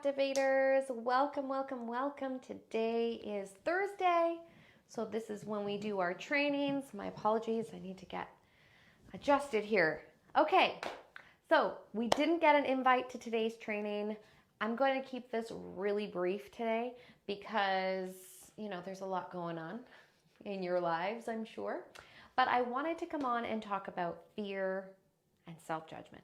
Captivators. Welcome, welcome, welcome. Today is Thursday, so this is when we do our trainings. My apologies, I need to get adjusted here. Okay, so we didn't get an invite to today's training. I'm going to keep this really brief today because, there's a lot going on in your lives, I'm sure. But I wanted to come on and talk about fear and self-judgment.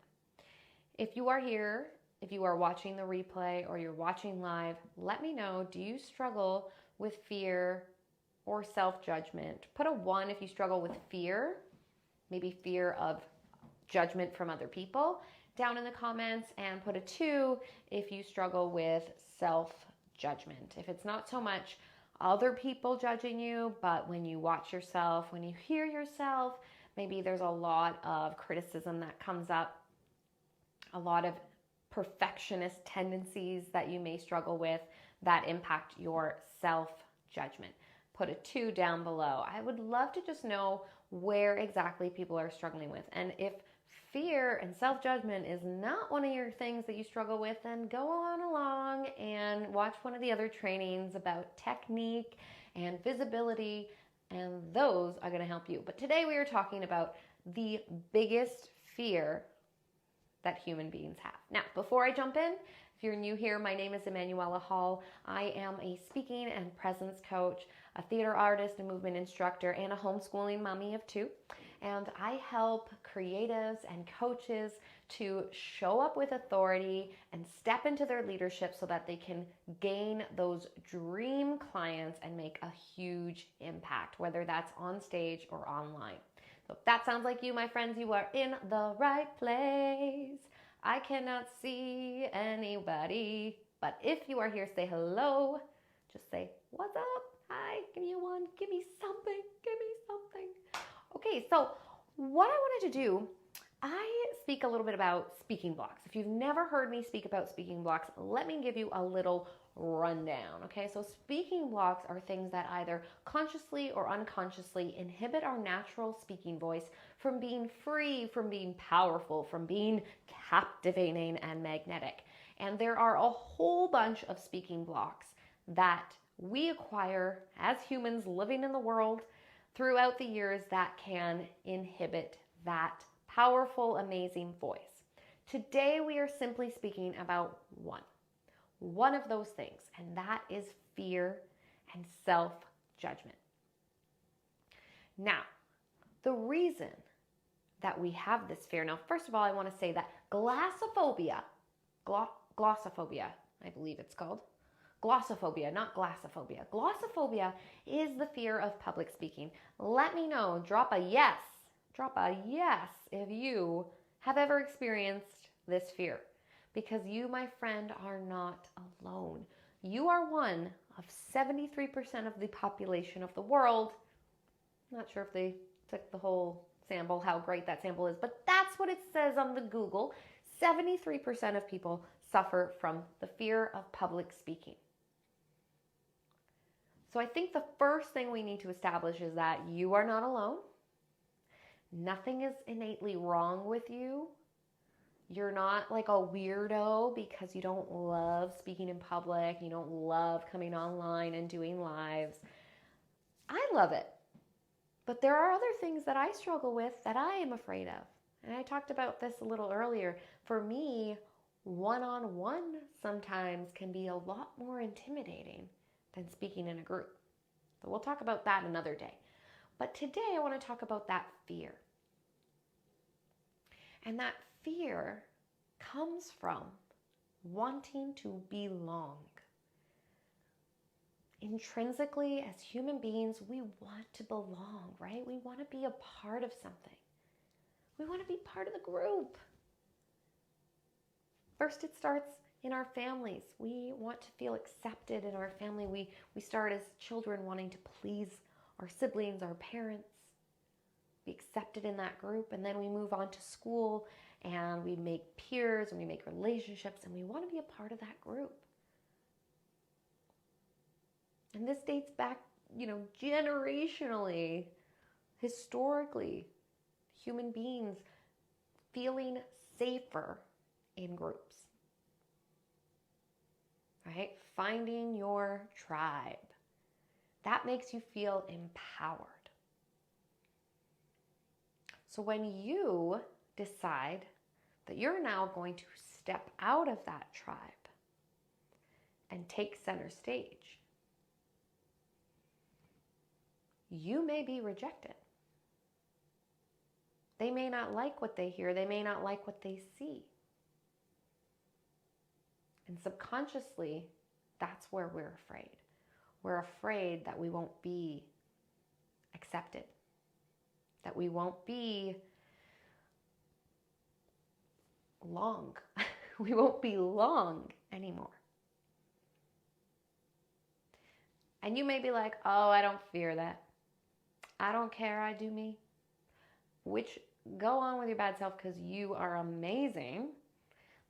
If you are here, if you are watching the replay or you're watching live, let me know, do you struggle with fear or self-judgment? Put a 1 if you struggle with fear, maybe fear of judgment from other people down in the comments, and put a 2 if you struggle with self-judgment. If it's not so much other people judging you, but when you watch yourself, when you hear yourself, maybe there's a lot of criticism that comes up, a lot of perfectionist tendencies that you may struggle with that impact your self-judgment. Put a 2 down below. I would love to just know where exactly people are struggling with. And if fear and self-judgment is not one of your things that you struggle with, then go on along and watch one of the other trainings about technique and visibility, and those are going to help you. But today we are talking about the biggest fear that human beings have. Now, before I jump in, if you're new here, my name is Emanuela Hall. I am a speaking and presence coach, a theater artist, a movement instructor, and a homeschooling mommy of 2. And I help creatives and coaches to show up with authority and step into their leadership so that they can gain those dream clients and make a huge impact, whether that's on stage or online. So if that sounds like you, my friends, you are in the right place. I cannot see anybody, but if you are here, say hello. Just say, what's up? Hi, give me a 1, give me something, give me something. Okay, so what I wanted to do, I speak a little bit about speaking blocks. If you've never heard me speak about speaking blocks, let me give you a little rundown. Okay, so speaking blocks are things that either consciously or unconsciously inhibit our natural speaking voice from being free, from being powerful, from being captivating and magnetic. And there are a whole bunch of speaking blocks that we acquire as humans living in the world throughout the years that can inhibit that powerful, amazing voice. Today we are simply speaking about one of those things, and that is fear and self-judgment. Now, the reason that we have this fear, now, first of all, I want to say that glossophobia, I believe it's called, glossophobia, not glassophobia. Glossophobia is the fear of public speaking. Let me know, drop a yes if you have ever experienced this fear. Because you, my friend, are not alone. You are one of 73% of the population of the world. I'm not sure if they took the whole sample, how great that sample is, but that's what it says on the Google. 73% of people suffer from the fear of public speaking. So I think the first thing we need to establish is that you are not alone. Nothing is innately wrong with you. You're not like a weirdo because you don't love speaking in public, you don't love coming online and doing lives. I love it. But there are other things that I struggle with that I am afraid of. And I talked about this a little earlier. For me, one-on-one sometimes can be a lot more intimidating than speaking in a group. So we'll talk about that another day. But today I want to talk about that fear. And that fear comes from wanting to belong. Intrinsically, as human beings, we want to belong, right? We want to be a part of something. We want to be part of the group. First, it starts in our families. We want to feel accepted in our family. We start as children wanting to please our siblings, our parents, be accepted in that group, and then we move on to school and we make peers and we make relationships and we want to be a part of that group. And this dates back, generationally, historically, human beings feeling safer in groups. right? Finding your tribe. That makes you feel empowered. So when you decide that you're now going to step out of that tribe and take center stage, you may be rejected. They may not like what they hear. They may not like what they see. And subconsciously, that's where we're afraid. We're afraid that we won't be accepted, that we won't be long. We won't be long anymore. And you may be like, oh, I don't fear that. I don't care, I do me. Which, go on with your bad self because you are amazing.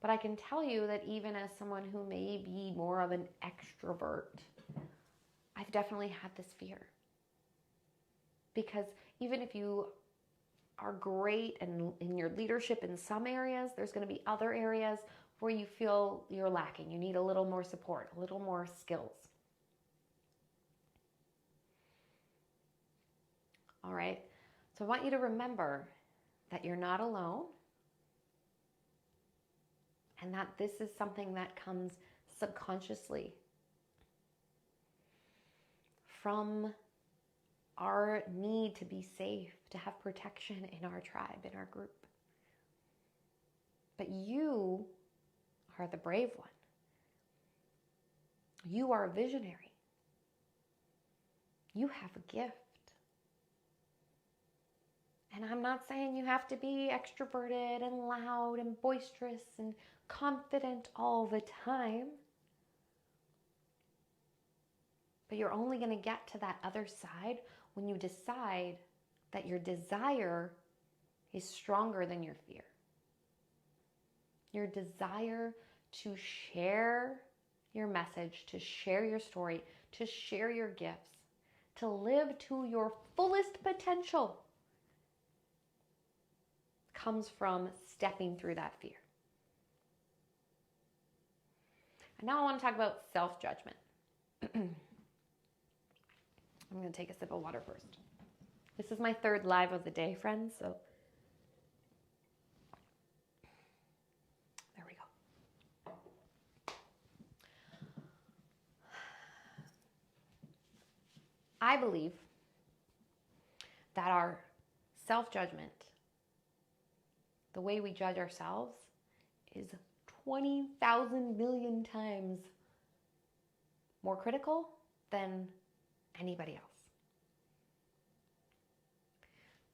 But I can tell you that even as someone who may be more of an extrovert, I've definitely had this fear. Because even if you are great and in your leadership in some areas, there's going to be other areas where you feel you're lacking. You need a little more support, a little more skills. All right? So I want you to remember that you're not alone and that this is something that comes subconsciously from our need to be safe, to have protection in our tribe, in our group. But you are the brave one. You are a visionary. You have a gift. And I'm not saying you have to be extroverted and loud and boisterous and confident all the time. But you're only going to get to that other side when you decide that your desire is stronger than your fear. Your desire to share your message, to share your story, to share your gifts, to live to your fullest potential comes from stepping through that fear. And now I want to talk about self-judgment. I'm going to take a sip of water first. This is my third live of the day, friends, so there we go. I believe that our self-judgment, the way we judge ourselves, is 20,000 million times more critical than anybody else.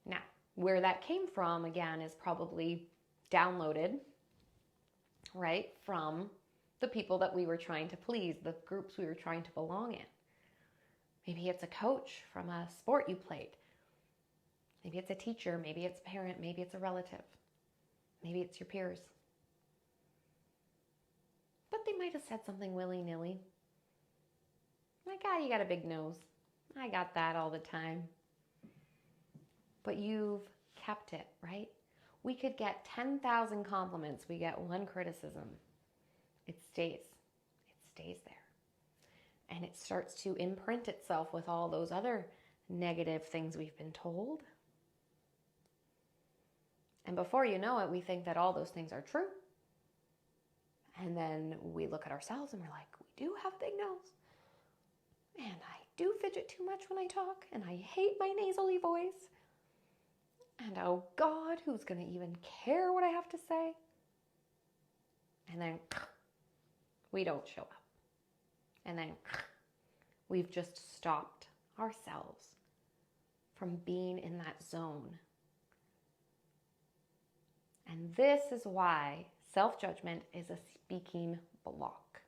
Now, where that came from, again, is probably downloaded, right, from the people that we were trying to please, the groups we were trying to belong in. Maybe it's a coach from a sport you played. Maybe it's a teacher, maybe it's a parent, maybe it's a relative. Maybe it's your peers. But they might have said something willy-nilly. Like, ah, you got a big nose. I got that all the time. But you've kept it, right? We could get 10,000 compliments. We get one criticism. It stays. It stays there. And it starts to imprint itself with all those other negative things we've been told. And before you know it, we think that all those things are true. And then we look at ourselves and we're like, we do have a big nose. And I do fidget too much when I talk. And I hate my nasally voice. And oh God, who's going to even care what I have to say? And then we don't show up. And then we've just stopped ourselves from being in that zone. And this is why self-judgment is a speaking block.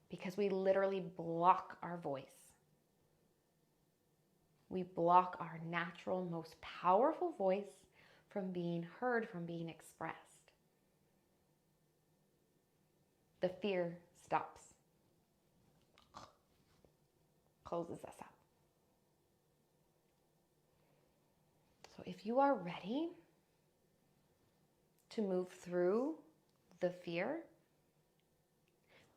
Because we literally block our voice. We block our natural, most powerful voice from being heard, from being expressed. The fear stops, closes us up. So if you are ready to move through the fear,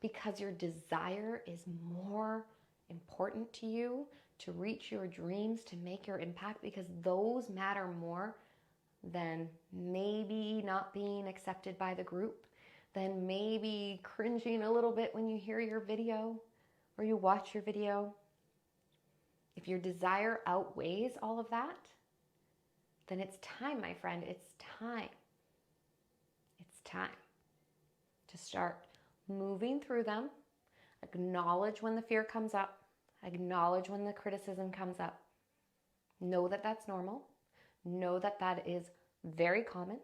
because your desire is more important to you to reach your dreams, to make your impact, because those matter more than maybe not being accepted by the group, than maybe cringing a little bit when you hear your video or you watch your video. If your desire outweighs all of that, then it's time, my friend, it's time. It's time to start moving through them. Acknowledge when the fear comes up. Acknowledge when the criticism comes up. Know that that's normal. Know that that is very common.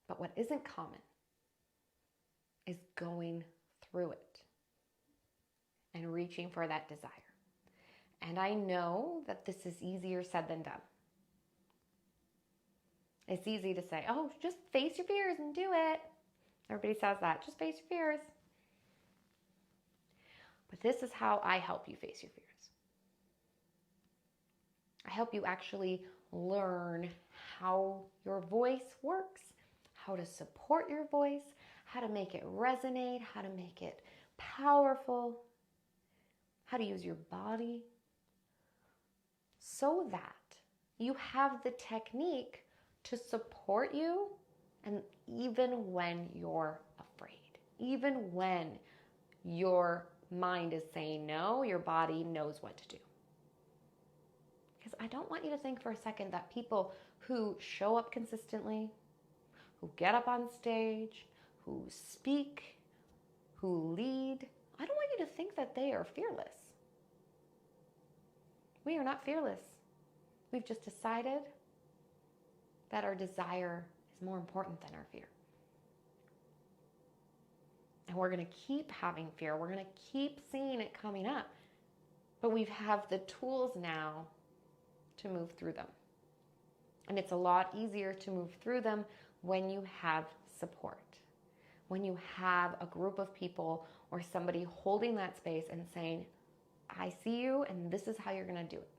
But what isn't common is going through it and reaching for that desire. And I know that this is easier said than done. It's easy to say, oh, just face your fears and do it. Everybody says that, just face your fears. But this is how I help you face your fears. I help you actually learn how your voice works, how to support your voice, how to make it resonate, how to make it powerful, how to use your body, so that you have the technique to support you, and even when you're afraid, even when your mind is saying no, your body knows what to do. Because I don't want you to think for a second that people who show up consistently, who get up on stage, who speak, who lead, I don't want you to think that they are fearless. We are not fearless. We've just decided that our desire is more important than our fear. And we're going to keep having fear. We're going to keep seeing it coming up. But we have the tools now to move through them. And it's a lot easier to move through them when you have support. When you have a group of people or somebody holding that space and saying, I see you and this is how you're going to do it.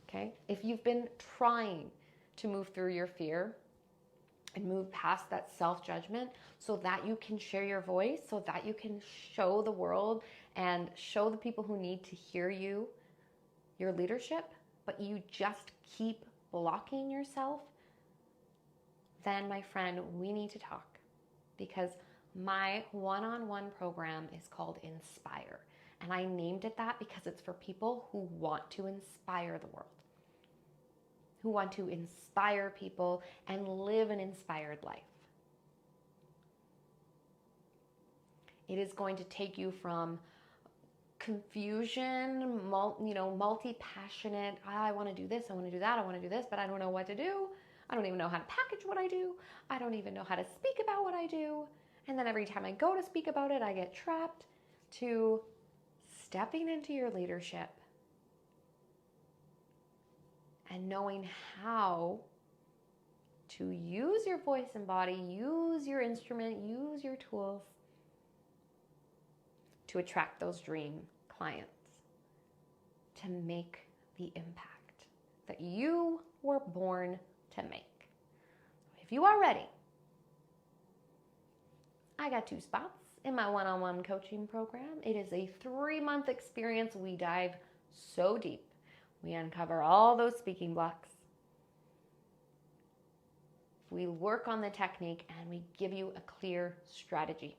Okay? If you've been trying to move through your fear and move past that self-judgment so that you can share your voice, so that you can show the world and show the people who need to hear you, your leadership, but you just keep blocking yourself, then my friend, we need to talk, because my one-on-one program is called Inspire. And I named it that because it's for people who want to inspire the world, who want to inspire people and live an inspired life. It is going to take you from confusion, multi-passionate, I want to do this, I want to do that, I want to do this, but I don't know what to do. I don't even know how to package what I do. I don't even know how to speak about what I do. And then every time I go to speak about it, I get trapped, to stepping into your leadership and knowing how to use your voice and body, use your instrument, use your tools to attract those dream clients, to make the impact that you were born to make. If you are ready, I got 2 spots in my one-on-one coaching program. It is a 3-month experience. We dive so deep. We uncover all those speaking blocks. We work on the technique and we give you a clear strategy.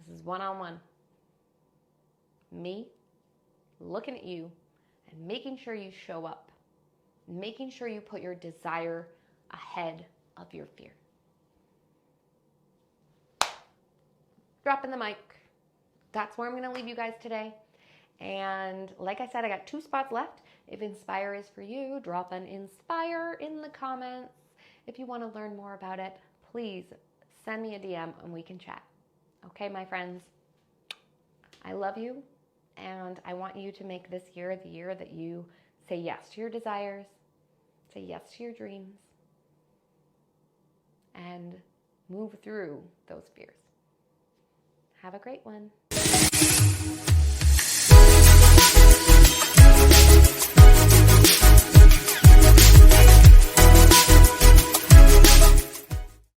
This is one-on-one. Me looking at you and making sure you show up, making sure you put your desire ahead of your fear. Dropping the mic. That's where I'm going to leave you guys today. And like I said, I got 2 spots left. If Inspire is for you, drop an Inspire in the comments. If you want to learn more about it, please send me a DM and we can chat. Okay, my friends, I love you, and I want you to make this year the year that you say yes to your desires, say yes to your dreams, and move through those fears. Have a great one.